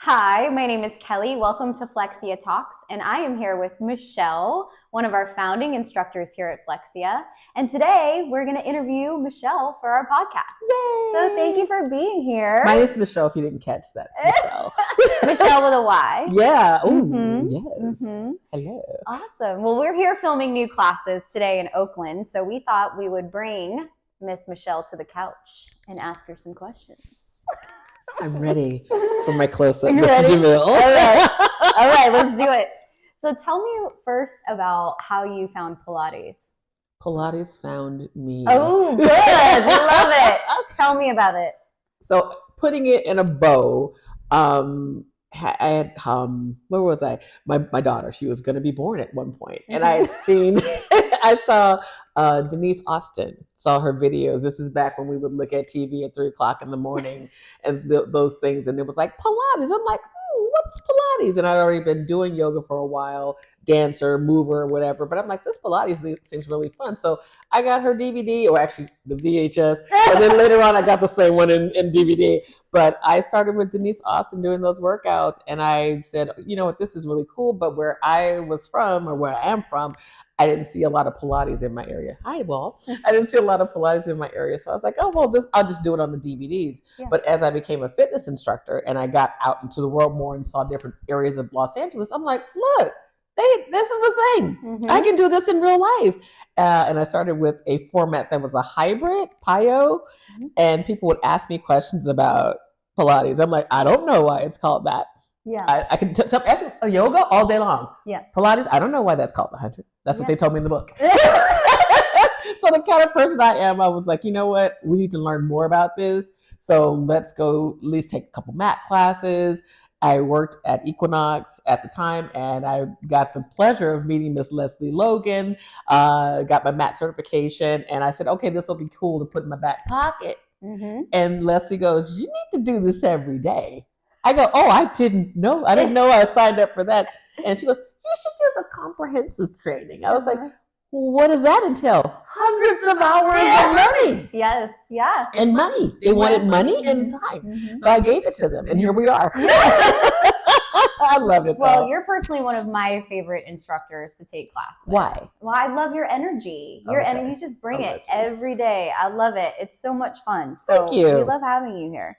Hi, my name is Kelly. Welcome to Flexia Talks, and I am here with Mychele, one of our founding instructors here at Flexia. And today we're going to interview Mychele for our podcast. Yay! So thank you for being here. My name's Mychele, if you didn't catch that. Mychele. Mychele with a Y. Yeah. Ooh, Mm-hmm. yes. Hello. Awesome. Well, we're here filming new classes today in Oakland, so we thought we would bring Miss Mychele to the couch and ask her some questions. I'm ready for my close-up. Are you ready? All right, let's do it. So tell me first about how you found Pilates. Pilates found me. Oh, good. Love it. Tell me about it. So putting it in a bow, I had where was I? My daughter, she was going to be born at one point, and I had seen, I saw Denise Austin, saw her videos. This is back when we would look at TV at 3:00 in the morning, and those things, and it was like Pilates. I'm like, what's Pilates? And I'd already been doing yoga for a while, dancer, mover, whatever. But I'm like, this Pilates seems really fun. So I got her DVD, or actually the VHS, and then later on I got the same one in DVD. But I started with Denise Austin doing those workouts, and I said, you know what, this is really cool. But where I was from, or where I am from, I didn't see a lot of Pilates in my area. I didn't see a lot of Pilates in my area. So I was like, oh, well, I'll just do it on the DVDs. Yeah. But as I became a fitness instructor and I got out into the world more and saw different areas of Los Angeles, I'm like, look, this is a thing. Mm-hmm. I can do this in real life. And I started with a format that was a hybrid, PIO, and people would ask me questions about Pilates. I'm like, I don't know why it's called that. Yeah, I can ask yoga all day long. Yeah, Pilates, I don't know why that's called the 100. That's what they told me in the book. So the kind of person I am, I was like, you know what? We need to learn more about this. So let's go at least take a couple mat classes. I worked at Equinox at the time, and I got the pleasure of meeting Miss Leslie Logan, got my mat certification, and I said, okay, this will be cool to put in my back pocket. Mm-hmm. And Leslie goes, you need to do this every day. I go, oh, I didn't know I signed up for that. And she goes, you should do the comprehensive training. I was like, well, what does that entail? Hundreds of hours of learning. Yes, yeah. And money. They wanted money and time. Mm-hmm. So I gave it to them, and here we are. I love it. Well, you're personally one of my favorite instructors to take class with. Why? Well, I love your energy. Your energy, you just bring it every day. I love it. It's so much fun. So thank you. We love having you here.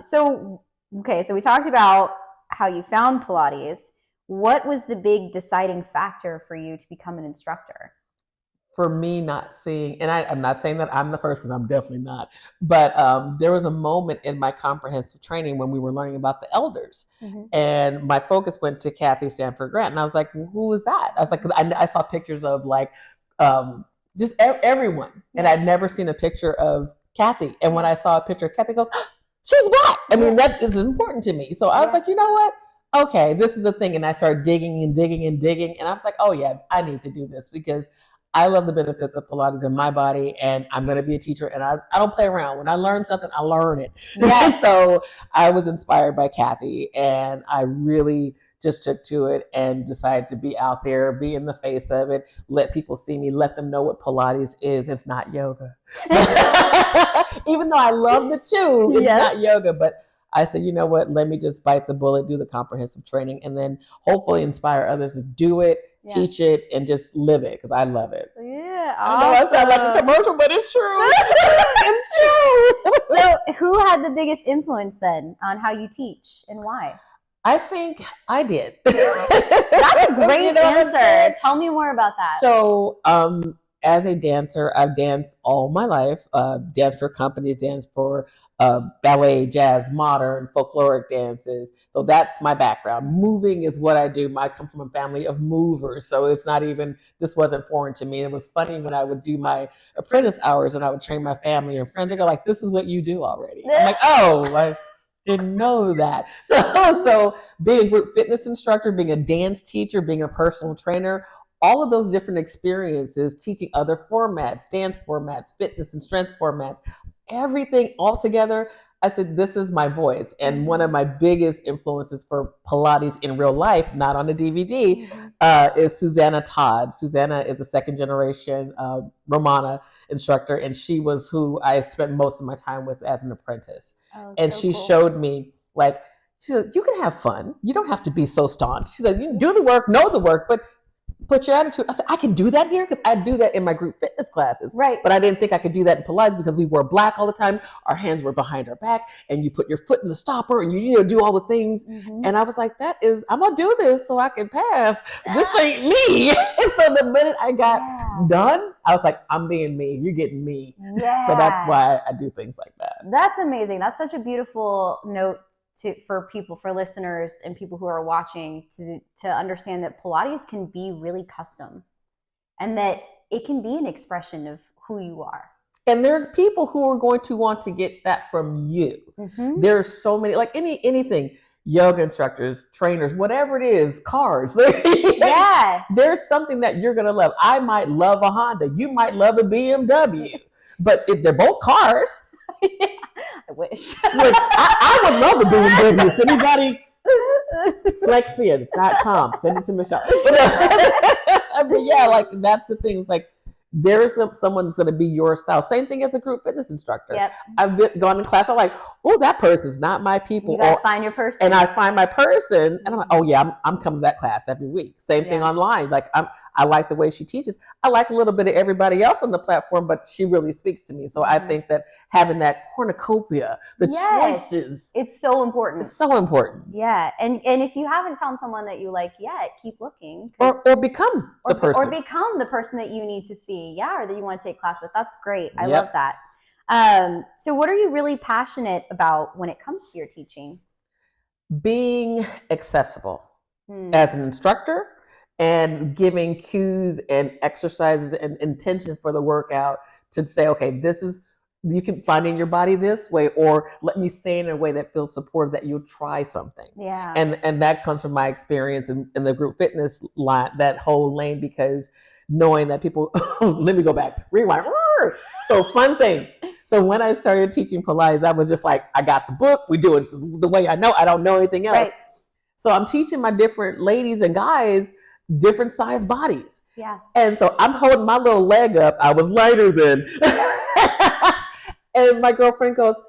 So we talked about how you found Pilates. What was the big deciding factor for you to become an instructor? For me, not seeing, and I'm not saying that I'm the first, because I'm definitely not, but there was a moment in my comprehensive training when we were learning about the elders, and my focus went to Kathy Stanford Grant, and I was like, well, who is that? I was like, I saw pictures of like just everyone, and I'd never seen a picture of Kathy, and when I saw a picture of Kathy, goes, she's Black. I mean, that is important to me. So I was like, you know what? Okay, this is the thing. And I started digging and digging and digging. And I was like, oh yeah, I need to do this, because I love the benefits of Pilates in my body, and I'm going to be a teacher, and I don't play around. When I learn something, I learn it. Yes. So I was inspired by Kathy, and I really just took to it and decided to be out there, be in the face of it, let people see me, let them know what Pilates is. It's not yoga. Even though I love the chew, it's not yoga, but I said, you know what, let me just bite the bullet, do the comprehensive training, and then hopefully inspire others to do it, teach it, and just live it, because I love it. Yeah, I know I sound like a commercial, but it's true. It's true. So who had the biggest influence then on how you teach, and why? I think I did. That's a great answer. Tell me more about that. So, as a dancer, I've danced all my life, danced for companies, danced for ballet, jazz, modern, folkloric dances. So that's my background. Moving is what I do. I come from a family of movers. So it's not even, this wasn't foreign to me. It was funny when I would do my apprentice hours and I would train my family and friends. They go like, this is what you do already. I'm like, oh, I didn't know that. So being a group fitness instructor, being a dance teacher, being a personal trainer, all of those different experiences, teaching other formats, dance formats, fitness and strength formats, everything all together, I said, this is my voice. And one of my biggest influences for Pilates in real life, not on the DVD, is Susanna Todd. Susanna is a second generation Romana instructor, and she was who I spent most of my time with as an apprentice. Oh, and so she showed me, like, She said, you can have fun. You don't have to be so staunch. She said, you can do the work, know the work, but put your attitude. I said, I can do that here because I do that in my group fitness classes. Right. But I didn't think I could do that in Pilates because we wore black all the time. Our hands were behind our back, and you put your foot in the stopper, and you do all the things. And I was like, I'm gonna do this so I can pass. This ain't me. So the minute I got done, I was like, I'm being me. You're getting me. Yeah. So that's why I do things like that. That's amazing. That's such a beautiful note for people, for listeners and people who are watching, to understand that Pilates can be really custom and that it can be an expression of who you are. And there are people who are going to want to get that from you. There are so many, like anything, yoga instructors, trainers, whatever it is, cars. Yeah. There's something that you're going to love. I might love a Honda. You might love a BMW, but they're both cars. Yeah, I wish. Like, I would love a BMW. If anybody, Flexia.com, send it to Michelle. But yeah, like that's the thing. It's like there is someone that's going to be your style. Same thing as a group fitness instructor. Yep. I've gone to class. I'm like, oh, that person's not my people. You gotta find your person. And I find my person, and I'm like, oh yeah, I'm coming to that class every week. Same thing online. Like I like the way she teaches. I like a little bit of everybody else on the platform, but she really speaks to me. So I think that having that cornucopia, the choices, it's so important. It's so important. Yeah, and if you haven't found someone that you like yet, keep looking. Or become the person. Or become the person that you need to see, or that you want to take class with. That's great. I love that. So what are you really passionate about when it comes to your teaching? Being accessible as an instructor and giving cues and exercises and intention for the workout to say, okay, this is, you can find in your body this way, or let me say in a way that feels supportive that you'll try something. Yeah. And that comes from my experience in the group fitness line, that whole lane, because knowing that people, let me go back, rewind. So fun thing. So when I started teaching Pilates, I was just like, I got the book. We do it the way I know. I don't know anything else. Right. So I'm teaching my different ladies and guys different size bodies. Yeah. And so I'm holding my little leg up. I was lighter then. And my girlfriend goes,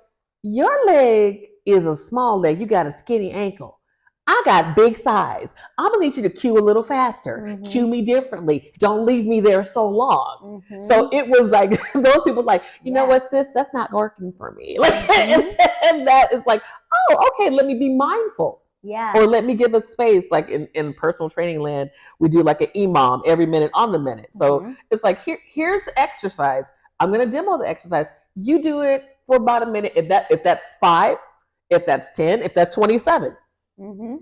your leg is a small leg. You got a skinny ankle. I got big thighs. I'm going to need you to cue a little faster. Cue me differently. Don't leave me there so long. So it was like, those people like, you know what, sis, that's not working for me. Like, and that is like, oh, okay, let me be mindful. Yeah. Or let me give a space, like in personal training land, we do like an EMOM every minute on the minute. So it's like, here's the exercise. I'm going to demo the exercise. You do it for about a minute. If that's 5, if that's 10, if that's 27,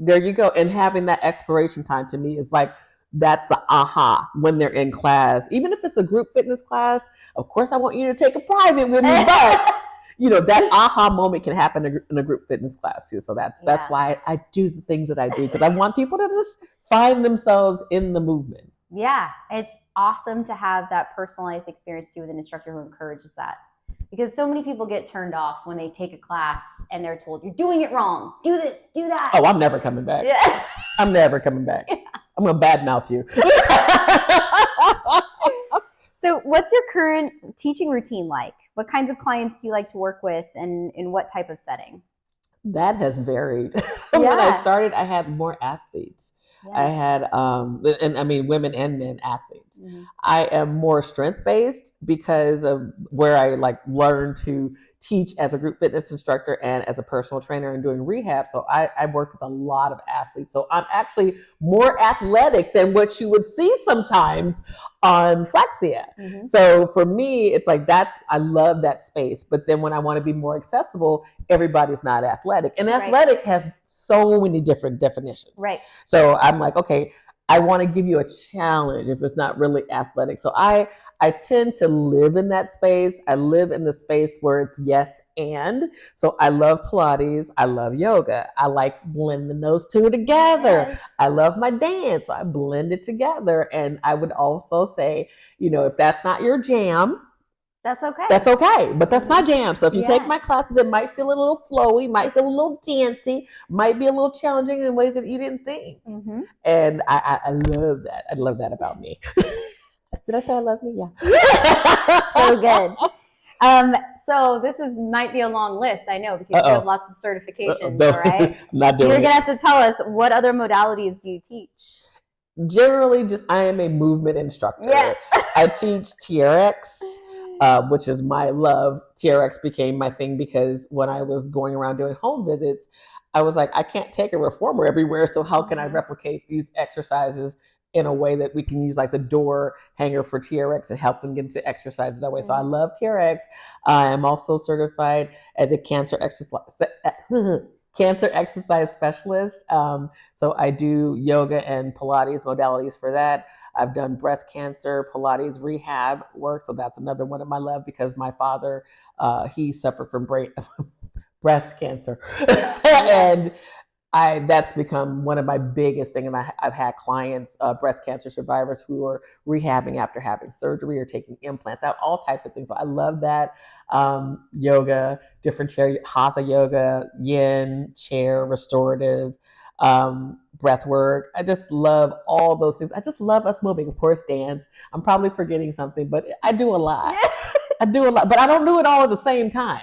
there you go. And having that expiration time to me is like, that's the aha when they're in class. Even if it's a group fitness class, of course I want you to take a private with me, but you know, that aha moment can happen in a group fitness class too. So that's why I do the things that I do, because I want people to just find themselves in the movement. Yeah, it's awesome to have that personalized experience too with an instructor who encourages that. Because so many people get turned off when they take a class and they're told, you're doing it wrong. Do this, do that. Oh, I'm never coming back. Yeah. I'm never coming back. Yeah. I'm going to badmouth you. So what's your current teaching routine like? What kinds of clients do you like to work with, and in what type of setting? That has varied. When I started, I had more athletes. Yeah. I had, and I mean, women and men athletes. I am more strength-based because of where I like learned to teach as a group fitness instructor and as a personal trainer and doing rehab. So I worked with a lot of athletes. So I'm actually more athletic than what you would see sometimes on Flexia. So for me, it's like I love that space. But then when I want to be more accessible, everybody's not athletic. And athletic has so many different definitions. Right. So I'm like, okay, I want to give you a challenge if it's not really athletic. So I tend to live in that space. I live in the space where it's yes and. So I love Pilates. I love yoga. I like blending those two together. Yes. I love my dance. I blend it together. And I would also say, you know, if that's not your jam, that's okay. That's okay, but that's my jam. So if you take my classes, it might feel a little flowy, might feel a little dancey, might be a little challenging in ways that you didn't think. And I love that. I love that about me. Did I say I love me? Yeah. So good. So this might be a long list, I know, because you have lots of certifications, all right? I'm not doing You're going to have to tell us, what other modalities do you teach? Generally, just I am a movement instructor. Yeah. I teach TRX, which is my love. TRX became my thing because when I was going around doing home visits, I was like, I can't take a reformer everywhere, so how can I replicate these exercises in a way that we can use like the door hanger for TRX and help them get into exercises that way? So I love TRX. I am also certified as a cancer exercise specialist. So I do yoga and Pilates modalities for that. I've done breast cancer, Pilates rehab work. So that's another one of my love because my father, he suffered from breast cancer. And that's become one of my biggest things. And I've had clients, breast cancer survivors who are rehabbing after having surgery or taking implants out, all types of things. So I love that. Yoga, different chair, hatha yoga, yin, chair, restorative, breath work. I just love all those things. I just love us moving. Of course, dance. I'm probably forgetting something, but I do a lot. I do a lot, but I don't do it all at the same time.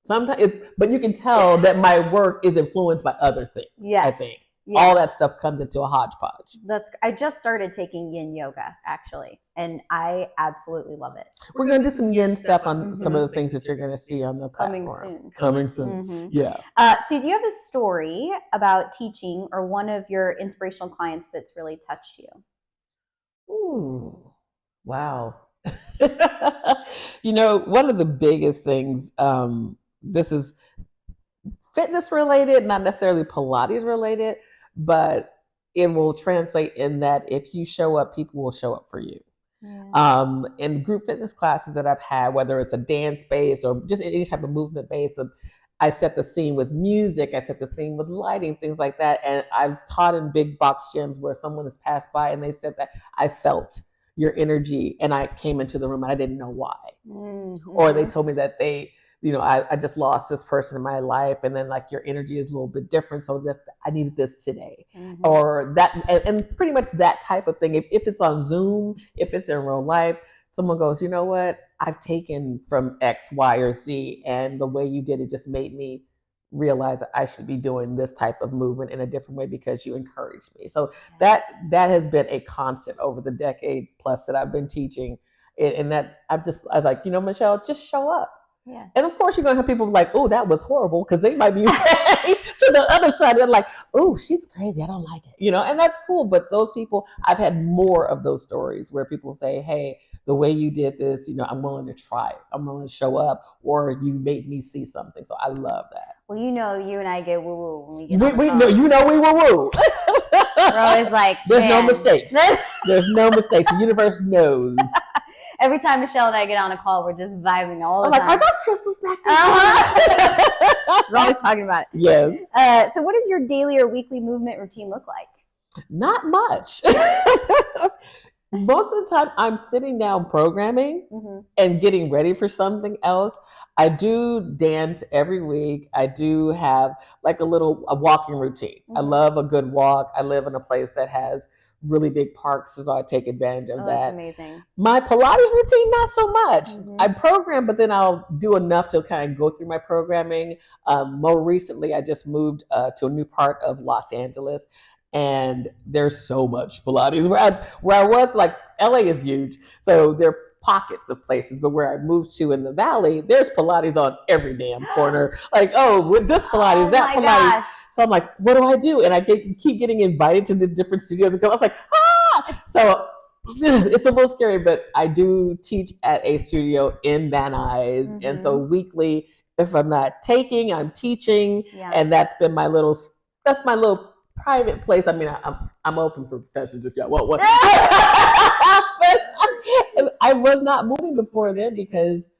Sometimes, but you can tell that my work is influenced by other things. Yes. I think all that stuff comes into a hodgepodge. I just started taking yin yoga actually, and I absolutely love it. We're going to do some yin stuff on some of the things that you're going to see on the platform. Coming soon. Yeah. So do you have a story about teaching or one of your inspirational clients that's really touched you? Ooh, wow. One of the biggest things, this is fitness related, not necessarily Pilates related, but it will translate in that if you show up, people will show up for you. Yeah. In group fitness classes that I've had, whether it's a dance base or just any type of movement base, I set the scene with music, I set the scene with lighting, things like that. And I've taught in big box gyms where someone has passed by and they said that I felt your energy and I came into the room and I didn't know why. Or they told me that I just lost this person in my life and then like your energy is a little bit different. So that I needed this today or that, and pretty much that type of thing. If it's on Zoom, if it's in real life, someone goes, you know what, I've taken from X, Y, or Z and the way you did it just made me realize I should be doing this type of movement in a different way because you encouraged me. So that has been a constant over the decade plus that I've been teaching. And that I was like, Mychele, just show up. Yeah. And of course, you're going to have people like, oh, that was horrible, because they might be to the other side. They're like, oh, she's crazy. I don't like it. And that's cool. But those people, I've had more of those stories where people say, hey, the way you did this, I'm willing to try it. I'm willing to show up, or you made me see something. So I love that. Well, you and I get woo-woo when we get we we woo-woo. We're always like, there's no mistakes. There's no mistakes. The universe knows. Every time Mychele and I get on a call, we're just vibing all the time. Like, are those crystals back there? We're always talking about it. Yes. So what does your daily or weekly movement routine look like? Not much. Most of the time, I'm sitting down programming and getting ready for something else. I do dance every week. I do have like a walking routine. I love a good walk. I live in a place that has really big parks, so I take advantage of that. That's amazing. My Pilates routine, not so much. I program, but then I'll do enough to kind of go through my programming. More recently, I just moved to a new part of Los Angeles, and there's so much Pilates. Where I was, like, LA is huge, so there are pockets of places, but where I moved to in the valley, there's Pilates on every damn corner. Like, oh, with this Pilates, that Pilates. Gosh. So I'm like, what do I do? And I keep getting invited to the different studios. And I was like, ah! So it's a little scary, but I do teach at a studio in Van Nuys. And so weekly, if I'm not taking, I'm teaching. Yeah. And that's my little private place. I mean, I'm open for sessions if y'all want one. But I was not moving before then because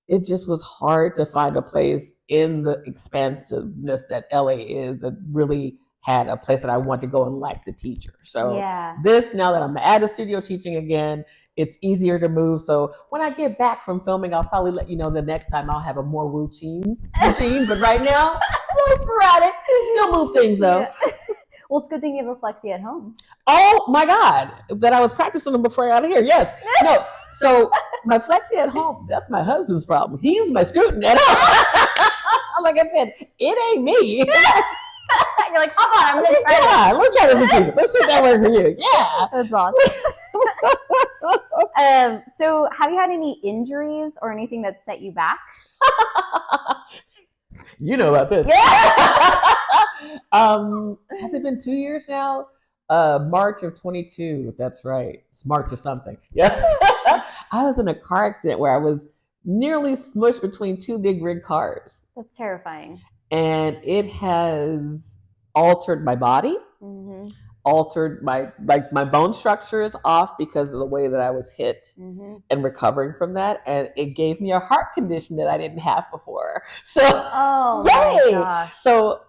it just was hard to find a place in the expansiveness that LA is that really had a place that I want to go and like the teacher. So now that I'm at a studio teaching again, it's easier to move. So when I get back from filming, I'll probably let you know the next time I'll have a more routine. But right now, still sporadic. Still move things though. Yeah. Well, it's a good thing you have a Flexia at home. Oh my God, that I was practicing them before I got here. Yes. No, So my Flexia at home, that's my husband's problem. He's my student at home. Like I said, it ain't me. You're like, hop on, I'm going to try this. Yeah, let's try this with you. Let's see that work for you. Yeah. That's awesome. So have you had any injuries or anything that set you back? You know about this. Yeah. Has it been 2 years now? March of 22. That's right. It's March or something. Yeah. I was in a car accident where I was nearly smushed between two big rig cars. That's terrifying. And it has altered my body, altered my bone structure is off because of the way that I was hit and recovering from that. And it gave me a heart condition that I didn't have before. So, my gosh. So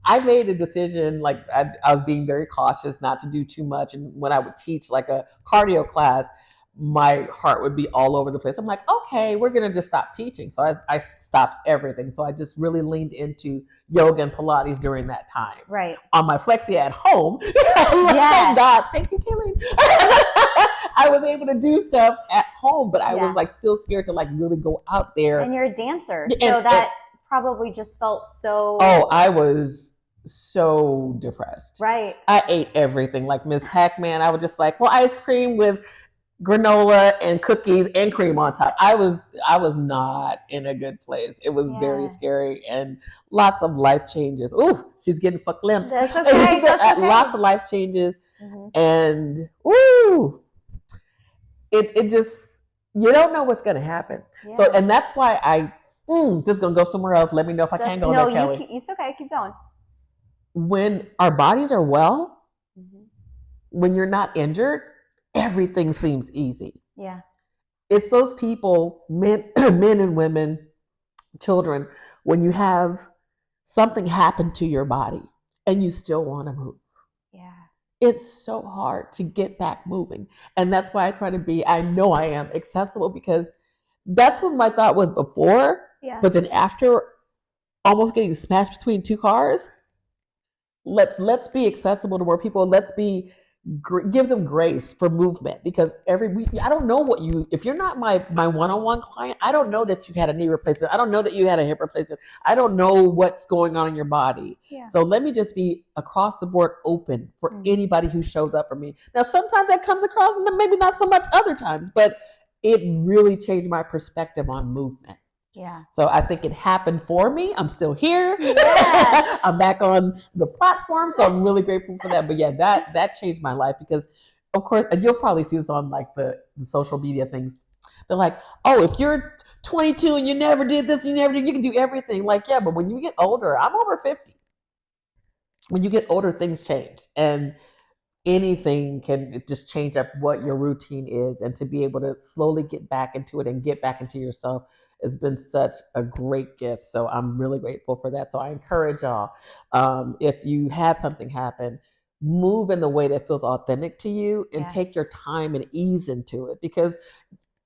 I made a decision, like I was being very cautious not to do too much. And when I would teach like a cardio class, my heart would be all over the place. I'm like, okay, we're going to just stop teaching. So I stopped everything. So I just really leaned into yoga and Pilates during that time. Right. On my Flexia at home. Thank God. Thank you, Kayleen. I was able to do stuff at home, but I was like still scared to like really go out there. And you're a dancer. So that probably just felt so. Oh, I was so depressed. Right. I ate everything. Like Miss Pac-Man, I was just like, well, ice cream with granola and cookies and cream on top. I was not in a good place. It was very scary and lots of life changes. Ooh, she's getting for glimpse. That's okay. That's okay. Lots of life changes. And ooh, it just, you don't know what's going to happen. Yeah. So, and that's why I just going to go somewhere else. Let me know if I can't go there, Kelly. It's okay. Keep going. When our bodies are well, when you're not injured, everything seems easy. Yeah. It's those people, men and women, children, when you have something happen to your body and you still want to move. Yeah. It's so hard to get back moving. And that's why I try to be, I know I am accessible, because that's what my thought was before. Yeah. But then after almost getting smashed between two cars, let's be accessible to more people. Let's give them grace for movement, because every week, I don't know if you're not my one-on-one client, I don't know that you had a knee replacement. I don't know that you had a hip replacement. I don't know what's going on in your body. Yeah. So let me just be across the board open for anybody who shows up for me. Now, sometimes that comes across, and then maybe not so much other times, but it really changed my perspective on movement. Yeah. So I think it happened for me. I'm still here. Yeah. I'm back on the platform. So I'm really grateful for that. But yeah, that changed my life, because of course, and you'll probably see this on like the social media things. They're like, oh, if you're 22 and you never did this, you can do everything. Like, yeah, but when you get older, I'm over 50. When you get older, things change. And anything can just change up what your routine is. And to be able to slowly get back into it and get back into yourself, it's been such a great gift. So I'm really grateful for that. So I encourage y'all, if you had something happen, move in the way that feels authentic to you, and take your time and ease into it, because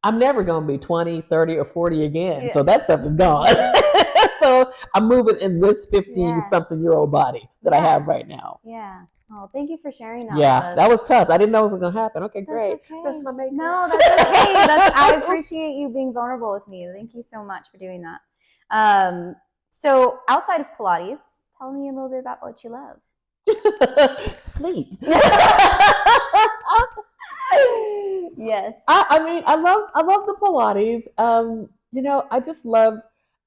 I'm never going to be 20, 30, or 40 again. Yeah. So that stuff is gone. So I'm moving in this 50-something-year-old body that I have right now. Yeah. Oh, thank you for sharing that. Yeah, that was tough. I didn't know it was going to happen. Okay, great. Okay. That's my makeup. No, that's okay. I appreciate you being vulnerable with me. Thank you so much for doing that. So outside of Pilates, tell me a little bit about what you love. Sleep. Yes. I mean, I love the Pilates.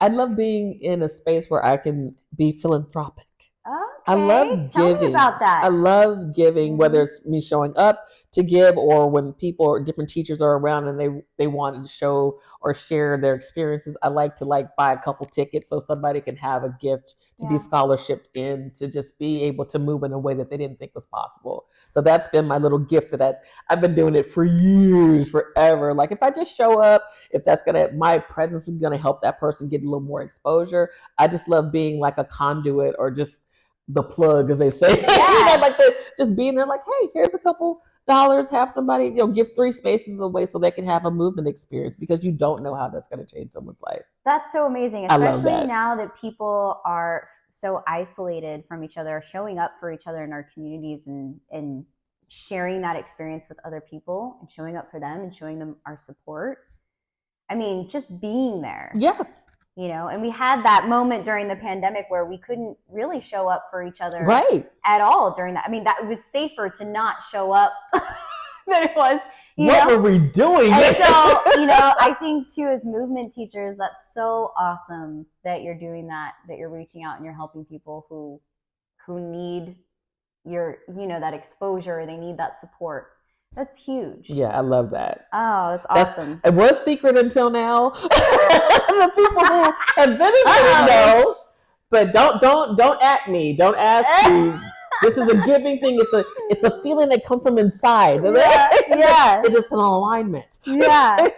I love being in a space where I can be philanthropic. Okay. I love giving. Tell me about that. I love giving, whether it's me showing up to give, or when people or different teachers are around and they want to show or share their experiences. I like to buy a couple tickets so somebody can have a gift to be scholarshiped in, to just be able to move in a way that they didn't think was possible. So that's been my little gift that I've been doing it for years, forever. Like, if I just show up, if my presence is going to help that person get a little more exposure. I just love being like a conduit, or just the plug, as they say. Yeah. Just being there, like, hey, here's a couple dollars, have somebody, give 3 spaces away so they can have a movement experience, because you don't know how that's going to change someone's life. That's so amazing, especially now that people are so isolated from each other, showing up for each other in our communities and sharing that experience with other people and showing up for them and showing them our support. I mean, just being there. Yeah. You know, and we had that moment during the pandemic where we couldn't really show up for each other at all during that. I mean, that it was safer to not show up than it was. What were we doing? And so, you know, I think too, as movement teachers, that's so awesome that you're doing that you're reaching out and you're helping people who need your, you know, that exposure. They need that support. That's huge. Yeah, I love that. Oh, that's awesome. It was secret until now. The people who have been in it know. But don't at me. Don't ask me. This is a giving thing. It's a feeling that comes from inside. Yeah. It is an alignment. Yeah.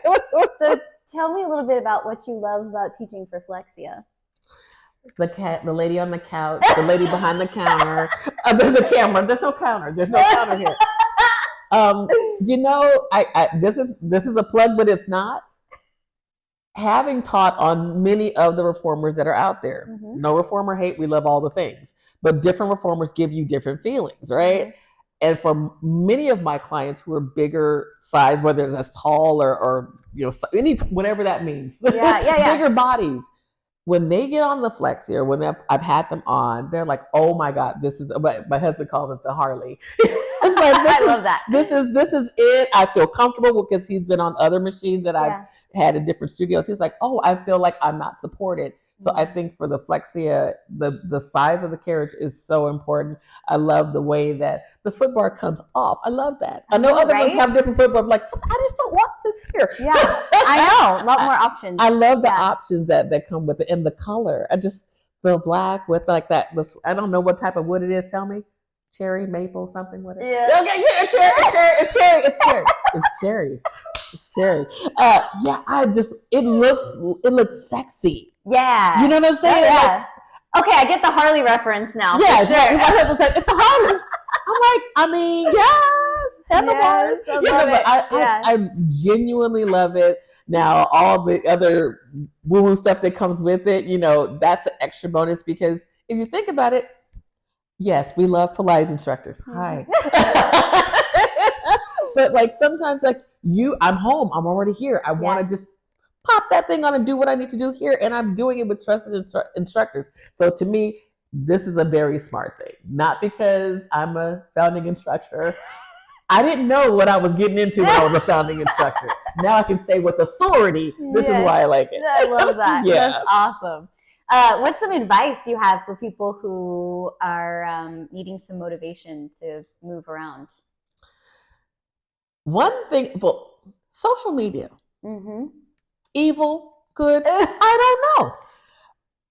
So tell me a little bit about what you love about teaching for Flexia. The lady on the couch, the lady behind the counter, the camera. There's no counter. There's no counter here. You know, this is a plug, but it's not. Having taught on many of the reformers that are out there, no reformer hate, we love all the things, but different reformers give you different feelings, right? And for many of my clients who are bigger size, whether that's tall or you know, whatever that means, bigger bodies, when they get on the Flexia, or when I've had them on, they're like, "Oh my God, this is." My husband calls it the Harley. It's like, I love that. This is it. I feel comfortable because he's been on other machines that I've had in different studios. He's like, "Oh, I feel like I'm not supported." So I think for the Flexia, the size of the carriage is so important. I love the way that the foot bar comes off. I love that. I know other ones have different foot bars. Like, I just don't want this here. Yeah, I know. A lot more options. I love the options that come with it, and the color. I just the black with like that. I don't know what type of wood it is. Tell me, cherry, maple, something with it. Yeah. Okay, yeah, it's cherry. It's cherry. It looks sexy. Yeah. You know what I'm saying? Yeah. Okay, I get the Harley reference now. Yeah, sure. It's a Harley. I'm like, I mean, handlebars. I genuinely love it. Now, all the other woo-woo stuff that comes with it, you know, that's an extra bonus because if you think about it, yes, we love Pilates instructors. Hi. But like sometimes like I'm home, I'm already here. I want to just pop that thing on and do what I need to do here. And I'm doing it with trusted instructors. So to me, this is a very smart thing. Not because I'm a founding instructor. I didn't know what I was getting into when I was a founding instructor. Now I can say with authority, this is why I like it. I love that. That's awesome. What's some advice you have for people who are needing some motivation to move around? One thing, well, social media. Evil, good, I don't know.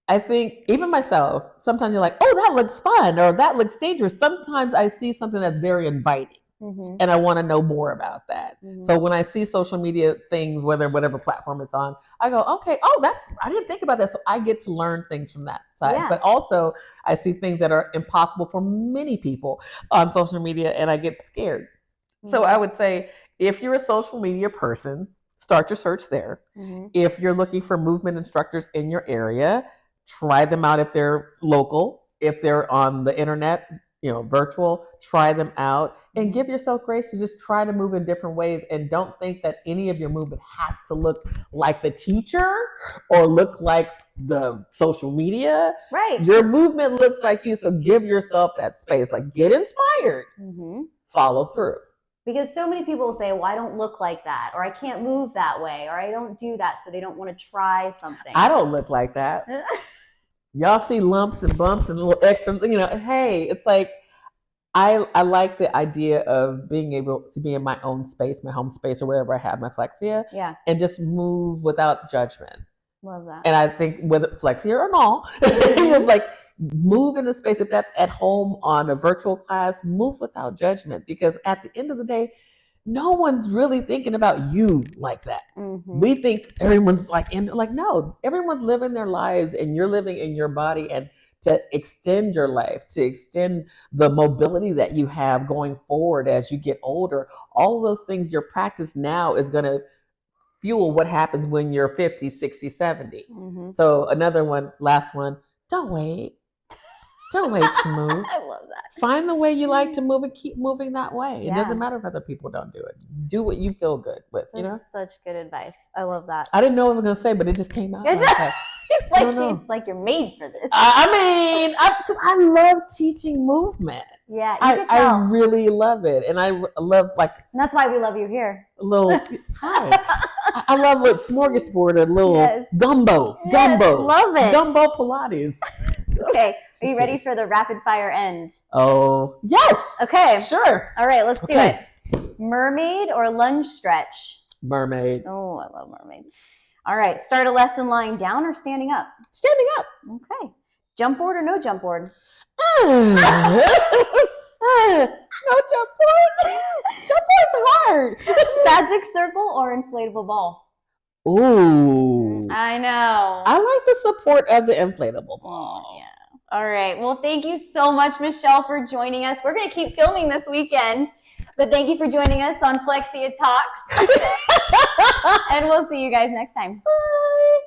I think even myself, sometimes you're like, oh, that looks fun or that looks dangerous. Sometimes I see something that's very inviting and I want to know more about that. So when I see social media things, whatever platform it's on, I go, okay, I didn't think about that. So I get to learn things from that side. But also I see things that are impossible for many people on social media and I get scared. So I would say if you're a social media person, start your search there. If you're looking for movement instructors in your area, try them out if they're local. If they're on the internet, you know, virtual, try them out and give yourself grace to just try to move in different ways. And don't think that any of your movement has to look like the teacher or look like the social media. Right. Your movement looks like you. So give yourself that space. Like get inspired, follow through. Because so many people will say, well, I don't look like that, or I can't move that way, or I don't do that, so they don't want to try something. I don't look like that. Y'all see lumps and bumps and little extra, you know, hey, it's like, I like the idea of being able to be in my own space, my home space, or wherever I have my Flexia, and just move without judgment. Love that. And I think whether Flexia or not, it's like, move in the space. If that's at home on a virtual class, move without judgment, because at the end of the day, no one's really thinking about you like that. We think everyone's like, no, everyone's living their lives and you're living in your body, and to extend your life, to extend the mobility that you have going forward as you get older, all of those things, your practice now is going to fuel what happens when you're 50, 60, 70. So another one, last one, don't wait. Don't wait to move. I love that. Find the way you like to move and keep moving that way. It Yeah. doesn't matter if other people don't do it. Do what you feel good with, you know? That's such good advice. I love that. I didn't know what I was going to say, but it just came out. It's like you're made for this. I mean, I love teaching movement. Yeah, you can tell. I really love it. And I love And that's why we love you here. a little, hi. I love like smorgasbord, a little gumbo. Love it. Gumbo Pilates. Okay, are you ready for the rapid fire end? Oh, yes. Okay. Sure. All right, let's do it. Mermaid or lunge stretch? Mermaid. Oh, I love mermaid. All right, start a lesson lying down or standing up? Standing up. Okay. Jump board or no jump board? No jump board. Jump board's hard. Magic circle or inflatable ball? Ooh. I know. I like the support of the inflatable ball. Yeah. All right. Well, thank you so much, Mychele, for joining us. We're going to keep filming this weekend, but thank you for joining us on Flexia Talks. And we'll see you guys next time. Bye.